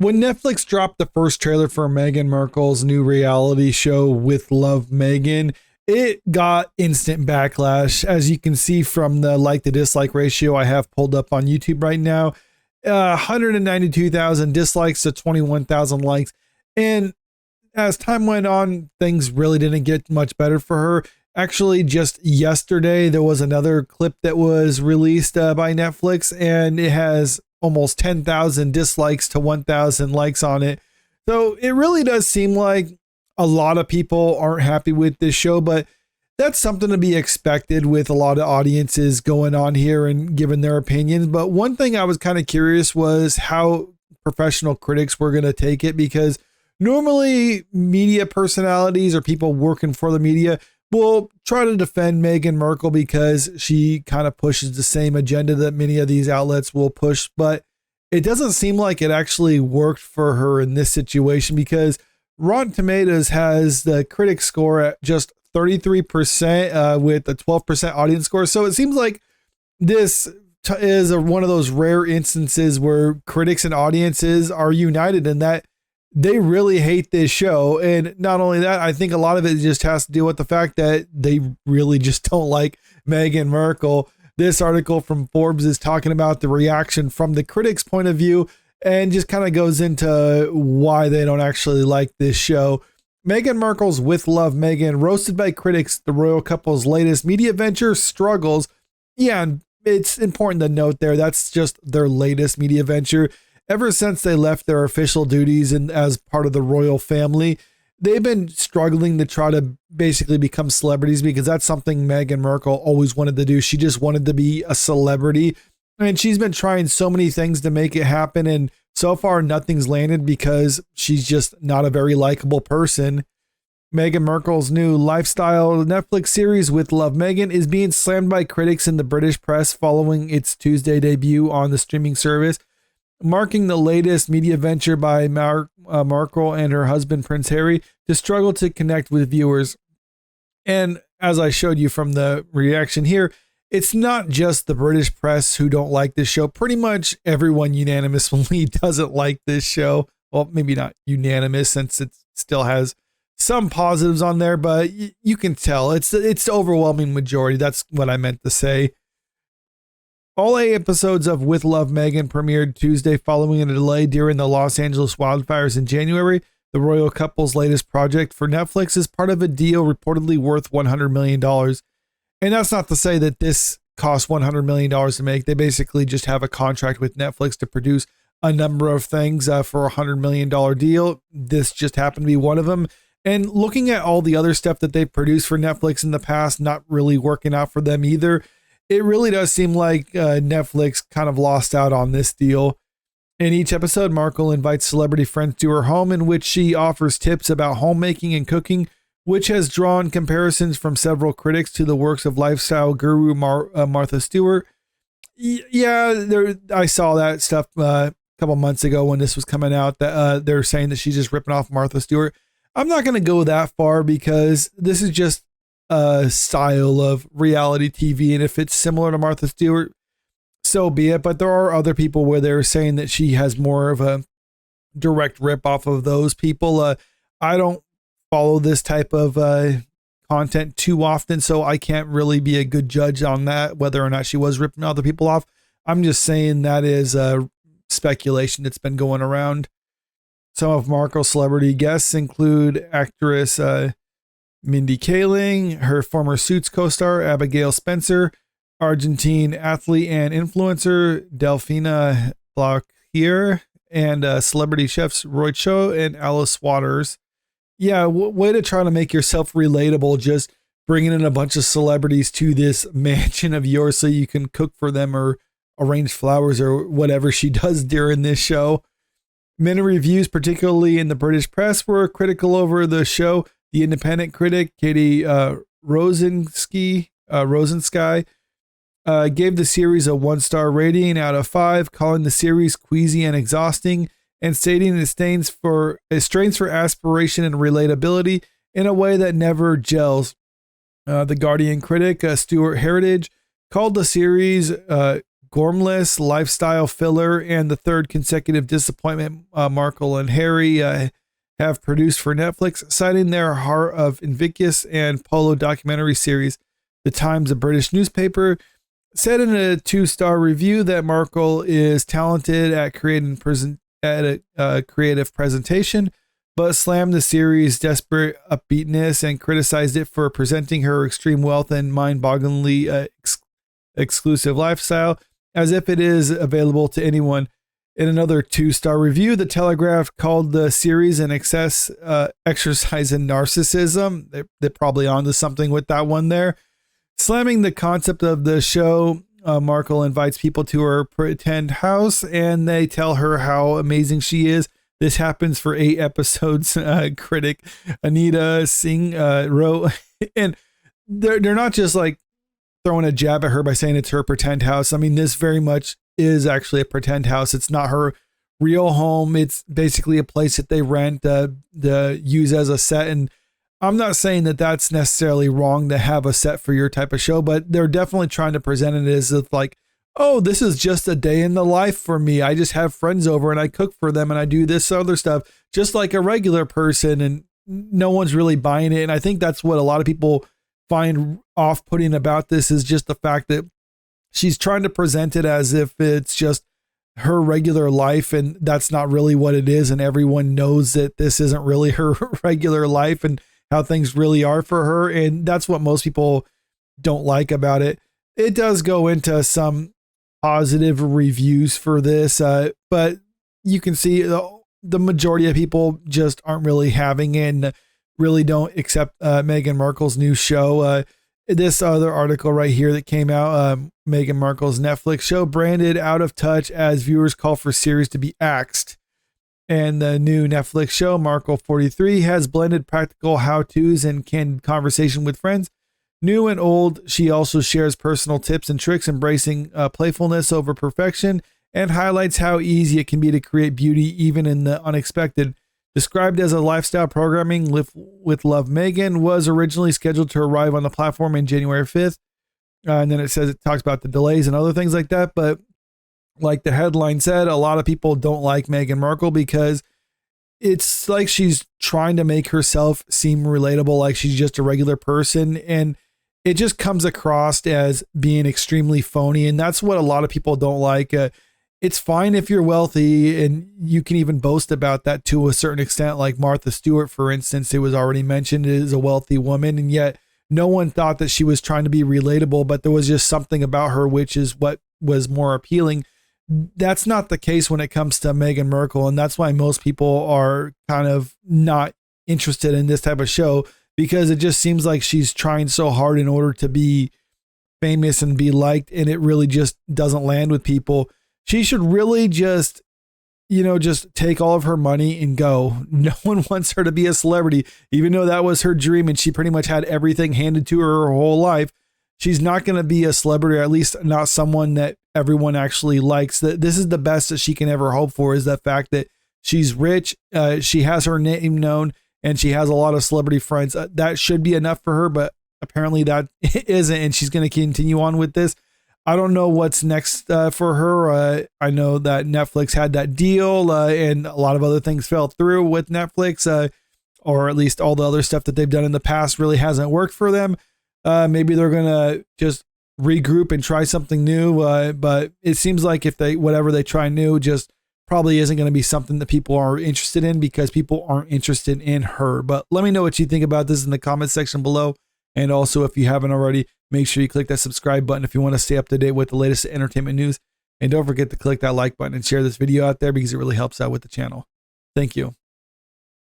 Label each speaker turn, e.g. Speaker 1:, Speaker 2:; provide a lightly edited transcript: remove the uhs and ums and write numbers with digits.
Speaker 1: When Netflix dropped the first trailer for Meghan Markle's new reality show With Love Meghan, it got instant backlash. As you can see from the like to dislike ratio I have pulled up on YouTube right now, 192,000 dislikes to 21,000 likes. And as time went on, things really didn't get much better for her. Actually, just yesterday, there was another clip that was released by Netflix, and it has almost 10,000 dislikes to 1,000 likes on it. So it really does seem like a lot of people aren't happy with this show, but that's something to be expected with a lot of audiences going on here and giving their opinions. But one thing I was kind of curious was how professional critics were going to take it, because normally media personalities or people working for the media will try to defend Meghan Markle because she kind of pushes the same agenda that many of these outlets will push. But it doesn't seem like it actually worked for her in this situation, because Rotten Tomatoes has the critic score at just 33% with a 12% audience score. So it seems like this is one of those rare instances where critics and audiences are united in that they really hate this show. And not only that, I think a lot of it just has to do with the fact that they really just don't like Meghan Markle. This article from Forbes is talking about the reaction from the critics' point of view and just kind of goes into why they don't actually like this show. Meghan Markle's With Love Meghan, roasted by critics, the royal couple's latest media venture struggles. Yeah, and it's important to note there, that's just their latest media venture. Ever since they left their official duties and as part of the royal family, they've been struggling to try to basically become celebrities, because that's something Meghan Markle always wanted to do. She just wanted to be a celebrity, and she's been trying so many things to make it happen. And so far, nothing's landed because she's just not a very likable person. Meghan Markle's new lifestyle Netflix series With Love Meghan is being slammed by critics in the British press following its Tuesday debut on the streaming service, marking the latest media venture by Markle and her husband, Prince Harry, to struggle to connect with viewers. And as I showed you from the reaction here, it's not just the British press who don't like this show. Pretty much everyone unanimously doesn't like this show. Well, maybe not unanimous, since it still has some positives on there, but you can tell it's the overwhelming majority. That's what I meant to say. All 8 episodes of With Love Meghan premiered Tuesday following a delay during the Los Angeles wildfires in January. The royal couple's latest project for Netflix is part of a deal reportedly worth $100 million. And that's not to say that this cost $100 million to make. They basically just have a contract with Netflix to produce a number of things for a $100 million deal. This just happened to be one of them. And looking at all the other stuff that they've produced for Netflix in the past, not really working out for them either. It really does seem like Netflix kind of lost out on this deal. In each episode, Markle invites celebrity friends to her home, in which she offers tips about homemaking and cooking, which has drawn comparisons from several critics to the works of lifestyle guru Martha Stewart. I saw that stuff a couple months ago when this was coming out, that they're saying that she's just ripping off Martha Stewart. I'm not going to go that far, because this is just a style of reality TV, and if it's similar to Martha Stewart, so be it. But there are other people where they're saying that she has more of a direct rip off of those people. I don't follow this type of content too often, so I can't really be a good judge on that, whether or not she was ripping other people off. I'm just saying that is speculation that's been going around. Some of Markle's celebrity guests include actress Mindy Kaling, her former Suits co-star Abigail Spencer, Argentine athlete and influencer Delfina Blaukier, and celebrity chefs Roy Cho and Alice Waters. Yeah, way to try to make yourself relatable, just bringing in a bunch of celebrities to this mansion of yours so you can cook for them or arrange flowers or whatever she does during this show. Many reviews, particularly in the British press, were critical over the show. The independent critic, Katie Rosensky, gave the series a 1-star rating out of 5, calling the series queasy and exhausting, and stating it strains for aspiration and relatability in a way that never gels. The Guardian critic, Stuart Heritage, called the series gormless lifestyle filler and the third consecutive disappointment Markle and Harry have produced for Netflix, citing their Heart of Invictus and Polo documentary series. The Times, a British newspaper, said in a 2-star review that Markle is talented at creating a creative presentation, but slammed the series' desperate upbeatness and criticized it for presenting her extreme wealth and mind-bogglingly exclusive lifestyle as if it is available to anyone. In another 2-star review, The Telegraph called the series an exercise in narcissism. They're probably onto something with that one there. Slamming the concept of the show, Markle invites people to her pretend house and they tell her how amazing she is. This happens for 8 episodes, critic Anita Singh wrote. And they're not just like throwing a jab at her by saying it's her pretend house. I mean, this very much is actually a pretend house. It's not her real home. It's basically a place that they rent to use as a set. And I'm not saying that that's necessarily wrong to have a set for your type of show, but they're definitely trying to present it as if like, oh, this is just a day in the life for me. I just have friends over and I cook for them and I do this other stuff just like a regular person, and no one's really buying it. And I think that's what a lot of people find off-putting about this, is just the fact that she's trying to present it as if it's just her regular life, and that's not really what it is. And everyone knows that this isn't really her regular life and how things really are for her. And that's what most people don't like about it. It does go into some positive reviews for this, but you can see the majority of people just aren't really having it and really don't accept Meghan Markle's new show. This other article right here that came out, Meghan Markle's Netflix show branded out of touch as viewers call for series to be axed. And the new Netflix show, Markle 43, has blended practical how-tos and candid conversation with friends. New and old, she also shares personal tips and tricks, embracing playfulness over perfection, and highlights how easy it can be to create beauty even in the unexpected. Described as a lifestyle programming, Live with Love Meghan was originally scheduled to arrive on the platform in January 5th. And then it talks about the delays and other things like that. But like the headline said, a lot of people don't like Meghan Markle because it's like she's trying to make herself seem relatable, like she's just a regular person. And it just comes across as being extremely phony. And that's what a lot of people don't like. It's fine if you're wealthy, and you can even boast about that to a certain extent. Like Martha Stewart, for instance, it was already mentioned, is a wealthy woman, and yet no one thought that she was trying to be relatable, but there was just something about her which is what was more appealing. That's not the case when it comes to Meghan Markle, and that's why most people are kind of not interested in this type of show, because it just seems like she's trying so hard in order to be famous and be liked, and it really just doesn't land with people. She should really just take all of her money and go. No one wants her to be a celebrity, even though that was her dream and she pretty much had everything handed to her whole life. She's not going to be a celebrity, or at least not someone that everyone actually likes. This is the best that she can ever hope for, is the fact that she's rich, she has her name known, and she has a lot of celebrity friends. That should be enough for her, but apparently that isn't, and she's going to continue on with this. I don't know what's next for her. I know that Netflix had that deal and a lot of other things fell through with Netflix, or at least all the other stuff that they've done in the past really hasn't worked for them. Maybe they're going to just regroup and try something new. But it seems like whatever they try new just probably isn't going to be something that people are interested in, because people aren't interested in her. But let me know what you think about this in the comment section below. And also, if you haven't already, make sure you click that subscribe button if you want to stay up to date with the latest entertainment news. And don't forget to click that like button and share this video out there, because it really helps out with the channel. Thank you.